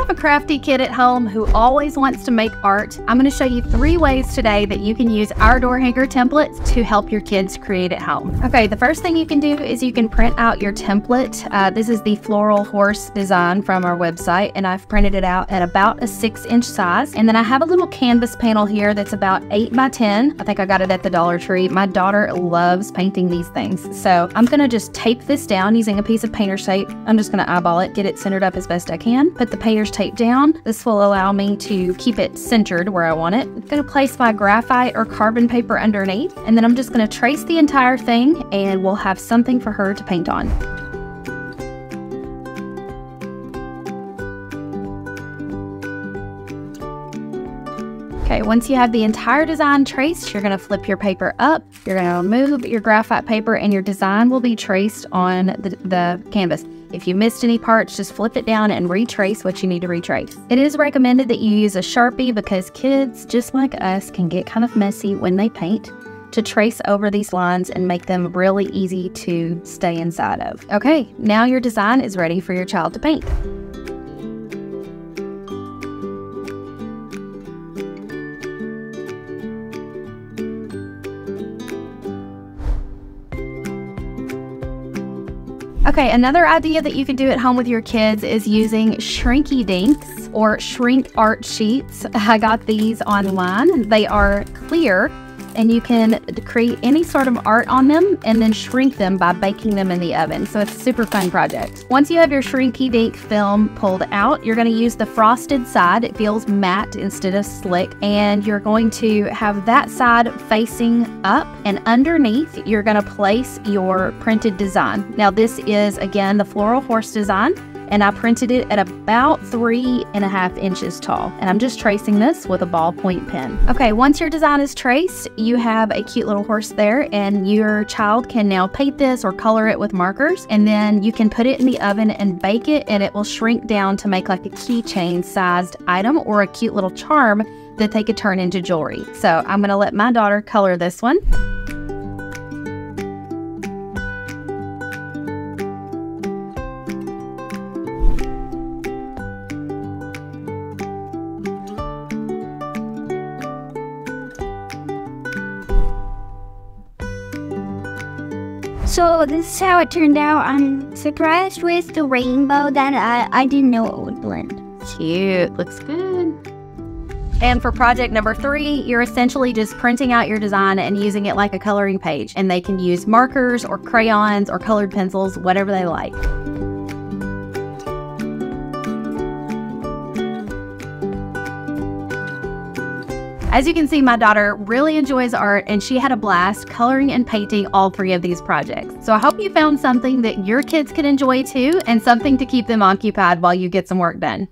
have a crafty kid at home who always wants to make art, I'm going to show you 3 ways today that you can use our door hanger templates to help your kids create at home. Okay, the first thing you can do is you can print out your template. This is the floral horse design from our website, and I've printed it out at about a 6-inch size. And then I have a little canvas panel here that's about 8 by 10. I think I got it at the Dollar Tree. My daughter loves painting these things. So I'm going to just tape this down using a piece of painter's tape. I'm just going to eyeball it, get it centered up as best I can. Put the painter's tape down. This will allow me to keep it centered where I want it. I'm going to place my graphite or carbon paper underneath, and then I'm just going to trace the entire thing, and we'll have something for her to paint on. Okay, once you have the entire design traced, you're going to flip your paper up, you're going to remove your graphite paper, and your design will be traced on the canvas. If you missed any parts, just flip it down and retrace what you need to retrace. It is recommended that you use a Sharpie because kids, just like us, can get kind of messy when they paint, to trace over these lines and make them really easy to stay inside of. Okay, now your design is ready for your child to paint. Okay, another idea that you can do at home with your kids is using Shrinky Dinks or shrink art sheets. I got these online. They are clear, and you can create any sort of art on them and then shrink them by baking them in the oven. So it's a super fun project. Once you have your Shrinky Dink film pulled out, you're going to use the frosted side. It feels matte instead of slick, and you're going to have that side facing up, and underneath you're going to place your printed design. Now this is again the floral horse design, and I printed it at about 3.5 inches tall. And I'm just tracing this with a ballpoint pen. Okay, once your design is traced, you have a cute little horse there, and your child can now paint this or color it with markers, and then you can put it in the oven and bake it, and it will shrink down to make like a keychain sized item or a cute little charm that they could turn into jewelry. So I'm gonna let my daughter color this one. So this is how it turned out. I'm surprised with the rainbow that I didn't know it would blend. Cute, looks good. And for project number 3, you're essentially just printing out your design and using it like a coloring page. And they can use markers or crayons or colored pencils, whatever they like. As you can see, my daughter really enjoys art, and she had a blast coloring and painting all 3 of these projects. So I hope you found something that your kids could enjoy too, and something to keep them occupied while you get some work done.